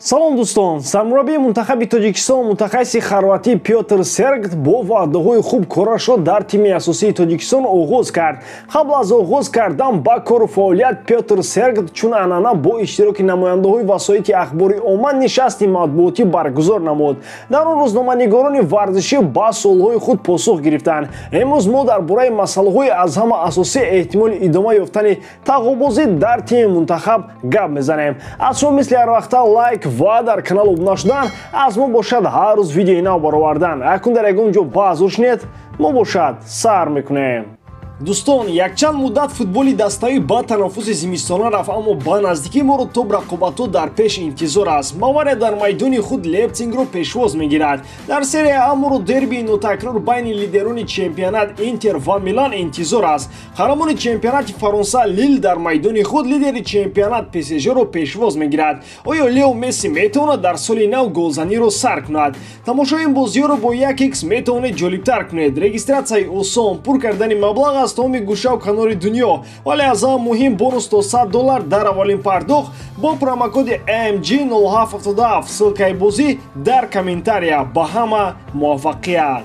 салом дӯстон, сармураббии мунтахаби Тоҷикистон мутахассиси хорватӣ Пётр Сергт бо ваъдаҳои хуб корашро дар тими асосии Тоҷикистон оғоз кард. Қабл аз оғоз кардан ба кору фаъолият Пётр Сергт чун анъана бо иштироки намояндаҳои васоити ахбори омма нишасти матбуотӣ баргузор намуд. Дар он рӯзноманигорони варзишӣ ба суолҳои худ посух гирифтанд. Имрӯз мо дар бораи масъалаҳои аз ҳама асосӣ эҳтимоли идома ёфтани тағобузӣ дар тими мунтахаб гап мезанем. аз шумо мисли ҳар вақта лайк ва дар канал обуна шудан, аз мо бошад ҳар рӯз видеои нав баровардан. Акун дар ягон ҷо ба ҳазур шунед, мо бошад сар мекунем. дӯстон, якчанд муддат футболи дастаӣ ба танаффуси зимистона рафт, аммо ба наздикии мо рӯтоб рақобатҳо дар пеш интизор аст. Бавария дар майдони худ Лейпцигро пешвоз мегирад. Дар серия А моро дербии нотакрор байни лидерони чемпионат Интер ва Милан интизор аст. қаҳрамони чемпионати Фаронса Лил дар майдони худ лидери чемпионат ПСЖро пешвоз мегирад. оё Лео Месси метавонад дар соли нав голзаниро сар кунад? Тамошои ин бозиҳоро бо 1x метавонед ҷолибтар кунед. Регистратсияи осон, пур кардани маблағ аз тамоми гӯшаву канори дунё, вале аз ҳама муҳим бонус то $100 дар аввалин пардохт бо промокоди AMG 0777. ссилкаи бозӣ дар комментария. Ба ҳама муваффақият.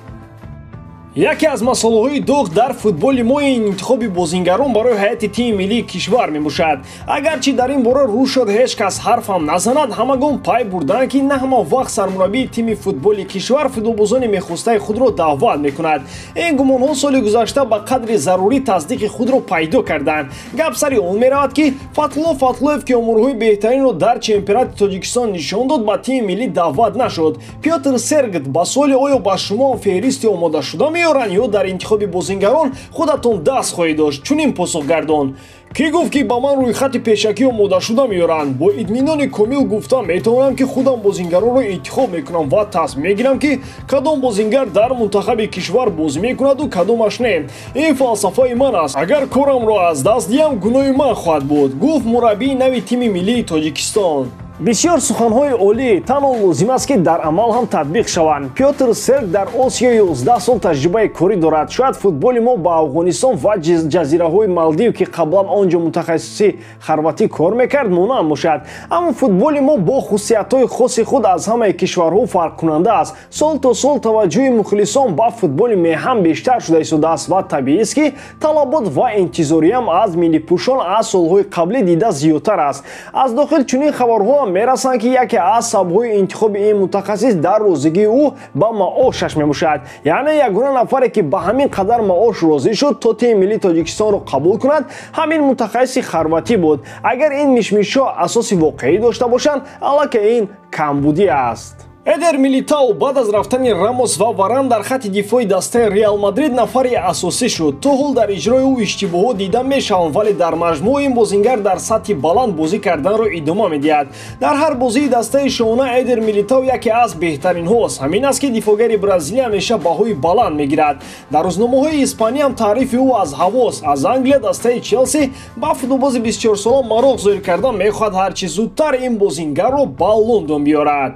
яке аз масъалаҳои доғ дар футболи мо ин интихоби бозингарон барои ҳайати тими миллии кишвар мебошад. агарчи дар ин бора рӯ шуд ҳеҷ кас ҳарфам назанад, ҳамагон пай бурданд ки на ҳама вақт сармураббии тими футболи кишвар фидобозони мехостаи худро даъват мекунад. ин гумонҳо соли гузашта ба қадри зарурӣ тасдиқи худро пайдо карданд. гап сари он меравад ки Фатло Фатлоев ки омӯрҳои беҳтаринро дар чемпионати Тоҷикистон нишон дод, ба тими миллӣ даъват нашуд. Пётр Сергт ба суоли оё ба шумо феҳристи омодашуда ё дар интихоби бозингарон худатон даст хоҳед дошт, чунин посух гардон: ки гуфт ки ба ман рӯйхати пешакӣ омодашуда меёранд? Бо идминони комил гуфта метавонам ки худам бозингаронро интихоб мекунам ва тасмим мегирам ки кадом бозингар дар мунтахаби кишвар бозӣ мекунаду кадомаш не. ин фалсафаи ман аст. агар корамро аз даст диҳам, гуноҳи ман хоҳад буд, гуфт мураббии нави тими миллии Тоҷикистон. бисёр суханҳои олӣ танҳо лозим аст ки дар амал ҳам татбиқ шаванд. Пётр Серг дар Осиё 11 сол таҷрибаи корӣ дорад. шояд футболи мо ба Афғонистон ва ҷазираҳои Малдив, ки қаблан он ҷо мутахассиси хорватӣ кор мекард, монанд бошад. аммо футболи мо бо хусусиятҳои хоси худ аз ҳамаи кишварҳо фарқкунанда аст. сол то сол таваҷҷӯҳи мухлисон ба футболи меҳам бештар шуда истодааст ва табиист ки талабот ва интизориям аз миллипӯшон аз солҳои қаблӣ дида зиёдтар аст. аз дохил чунин хабарҳо мерасанд ки яке аз сабабҳои интихоби ин мутахассис дар розигии ӯ ба маошаш мебошад. яъне ягона нафаре ки ба ҳамин қадар маош розӣ шуд то тими миллии Тоҷикистонро қабул кунад, ҳамин мутахассиси хорватӣ буд. агар ин мишмишҳо асоси воқеӣ дошта бошанд, аллакай ин камбудӣ аст. Эдер Милитау баъд аз рафтани Рамос ва Варан дар хатти дифои дастаи Реал Мадрид нафари асосӣ шуд. то ҳол дар иҷрои ӯ иштибоҳҳо дида мешаванд, вале дар маҷмӯъ ин бозингар дар сатҳи баланд бозӣ карданро идома медиҳад. дар ҳар бозии дастаи шона Эдер Милитау яке аз беҳтаринҳост. ҳамин аст ки дифогари бразилия ҳамеша баҳои баланд мегирад. дар рӯзномаҳои Испания ҳам таърифи ӯ аз ҳавост. аз Англия дастаи Челси ба футболбози 24-сола мароғ зоҳир карда мехоҳад ҳарчи зудтар ин бозингарро ба Лондон биёрад.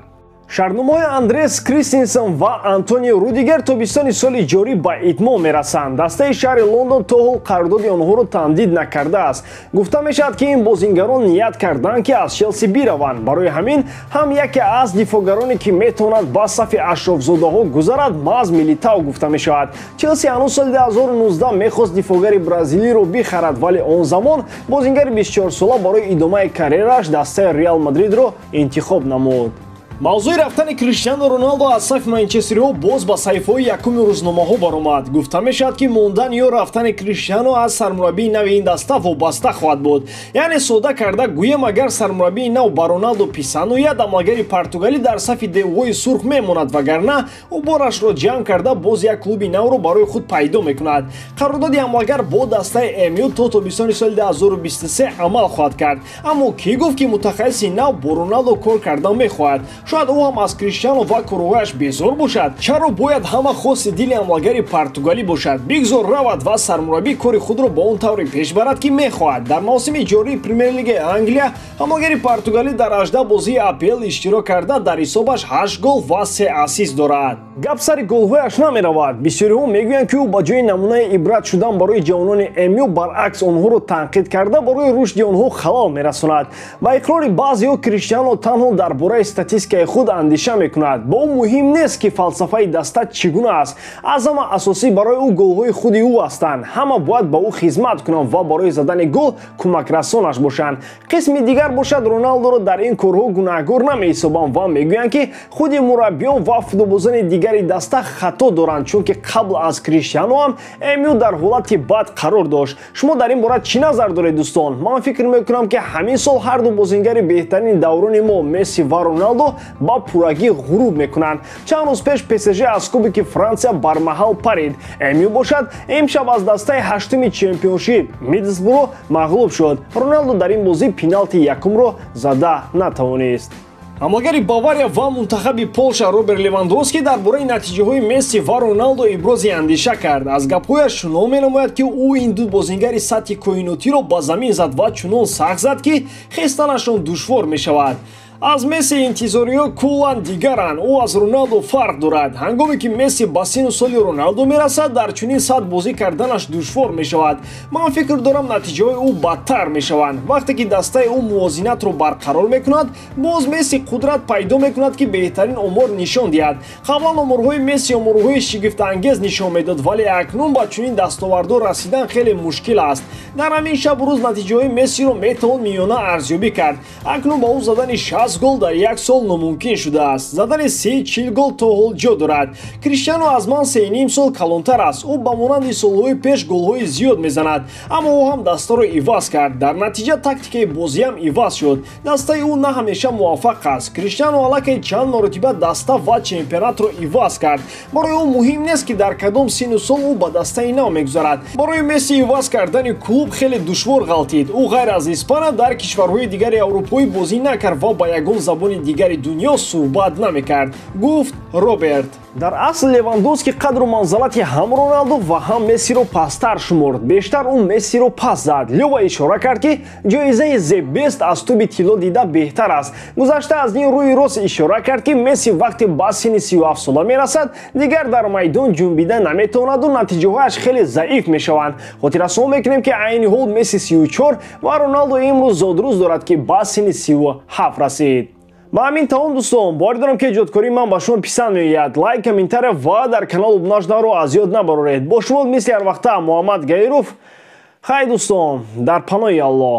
шаҳрномаҳои Андрес Кристенсен ва Антонио Рудигер тобистони соли ҷорӣ ба итмом мерасанд. дастаи шаҳри Лондон то ҳол қарордоди онҳоро тамдид накардааст. гуфта мешавад ки ин бозингарон ният карданд ки аз Челси бираванд. барои ҳамин ҳам яке аз дифогароне ки метавонад ба сафи ашрофзодаҳо гузарад, Маз Милитау гуфта мешавад. Челси ҳанӯз соли 2019 мехост дифогари бразилиро бихарад, вале он замон бозингари 24-сола барои идомаи карьераш дастаи Реал Мадридро интихоб намуд. мавзӯи рафтани Криштиану Роналдо аз сафи манчестериҳо боз ба саҳифаҳои якуми рӯзномаҳо баромад. гуфта мешавад ки мондан ё рафтани Криштиану аз сармураббии нави ин даста вобаста хоҳад буд. яъне сода карда гӯем агар сармураббии нав ба Роналдо писанӯяд, амалгари португалӣ дар сафи девҳои сурх мемонад, вагарна ӯ борашро ҷамъ карда боз як клуби навро барои худ пайдо мекунад. қарордоди амалгар бо дастаи МЮ то тобистони соли 2023 амал хоҳад кард. аммо ки гуфт ки мутахассиси нав бо Роналдо кор карда мехоҳад? шояд ӯ ҳам аз Криштиану ва кӯрҳояш безор бошад. Чаро бояд ҳама хоси дили ҳамлагари португалӣ бошад, бигзор равад ва сармураббӣ кори худро ба он тавре пеш барад ки мехоҳад. Дар мавсими ҷории Премер-лигаи Англия ҳамлагари португалӣ дар 18 бозии АПЛ иштирок карда дар ҳисобаш 8 гол ва 3 ассист дорад. Гап сари голҳояш намеравад. Бисёриҳо мегӯянд ки ӯ ба ҷои намунаи ибрат шудан барои ҷавонони МЮ баръакс онҳоро танқид карда барои рушди онҳо халал мерасонад. Ба иқрори баъзеҳо Криштиану танҳо дар бораи статистикаи худ андеша мекунад. Ба ӯ муҳим нест ки фалсафаи даста чӣ гуна аст. Аз ҳама асосӣ барои ӯ голҳои худи ӯ ҳастанд. Ҳама бояд ба ӯ хизмат кунанд ва барои задани гол кӯмакрасонаш бошанд. Қисми дигар бошад Роналдоро дар ин корҳо гунаҳкор намеҳисобанд ва мегӯянд ки худи мураббиён ва футболбозони дигари даста хато доранд, чунки қабл аз Криштиану ҳам МЮ дар ҳолати бад қарор дошт. Шумо дар ин бора чӣ назар доред дӯстон? Ман фикр мекунам ки ҳамин сол ҳарду бозингари беҳтарини даврони мо Месси ва Роналдо ба пуррагӣ ғуруб мекунанд. Чанд рӯз пеш ПСЖ аз Кубоки Франсия бармаҳал парид. МЮ бошад имшаб аз дастаи ҳаштуми чемпионшип Миддлсбро мағлуб шуд. Роналдо дар ин бозӣ пеналти якумро зада натавонист. ҳамлагари Бавария ва мунтахаби Полша Роберт Левандовски дар бораи натиҷаҳои Месси ва Роналдо ибрози андеша кард. Аз гапҳояш чунон менамояд ки ӯ ин ду бозингари сатҳи коинотиро ба замин зад ва чунон сахт зад ки хестанашон душвор мешавад. Аз Месси интизориҳо куллан дигаранд. Ӯ аз Роналдо фарқ дорад. Ҳангоме ки Месси ба сину соли Роналдо мерасад, дар чунин сатҳ бозӣ карданаш душвор мешавад. Ман фикр дорам натиҷаҳои ӯ бадтар мешаванд. Вақте ки дастаи ӯ мувозинатро барқарор мекунад, боз Месси қудрат пайдо мекунад ки беҳтарин омор нишон диҳад. Қаблан оморҳои Месси оморҳои шигифтангез нишон медод, вале акнун ба чунин дастовардҳо расидан хеле мушкил аст. Дар ҳамин шабу рӯз натиҷаҳои Мессиро метавон миёна арзёбӣ кард. Акнун ба ӯ задани 60 гол дар як сол номумкин шудааст. Задани 30-40 гол то ҳол ҷо дорад. Криштиану аз ман 3.5 сол калонтар аст. ӯ ба монанди солҳои пеш голҳои зиёд мезанад, аммо ӯ ҳам дастаро иваз кард. Дар натиҷа тактикаи бозиам иваз шуд. Дастаи ӯ на ҳамеша муваффақ аст. Криштиану аллакай чанд маротиба даста ва чемпионатро иваз кард. Барои ӯ муҳим нест ки дар кадом сину сол ӯ ба дастаи нав мегузарад. Барои Месси иваз кардани клуб хеле душвор ғалтид. ӯ ғайр аз Испания дар кишварҳои дигари Аврупоӣ бозӣ накард ва ба ягон забони дигари дунё суҳбат намекард, гуфт Роберт. Дар асл Левандовски қадру манзалати ҳам Роналдо ва ҳам Мессиро пастар шумурд. Бештар ӯ Мессиро пас зад. Лёва ишора кард ки ҷоизаи The Best аз туби тилло дида беҳтар аст. Гузашта аз ин рӯи рост ишора кард ки Месси вақте ба сини 37 сола мерасад, дигар дар майдон ҷунбида наметавонаду натиҷаҳояш хеле заиф мешаванд. Хотиррасон мекунем ки айни ҳол Месси 34 ва Роналдо имрӯз зодрӯз дорад ки ба сини 37 расид. Ба ҳамин тамом дӯстон, бовар дорам ки эҷодкории ман ба шумо писанд меояд. Лайк, комментария ва дар канал обуна шуданро аз ёд набароред. Бо шумо мисли ҳар вақта Муҳаммад Гаиров. Хай дӯстон, дар паноҳи Аллоҳ.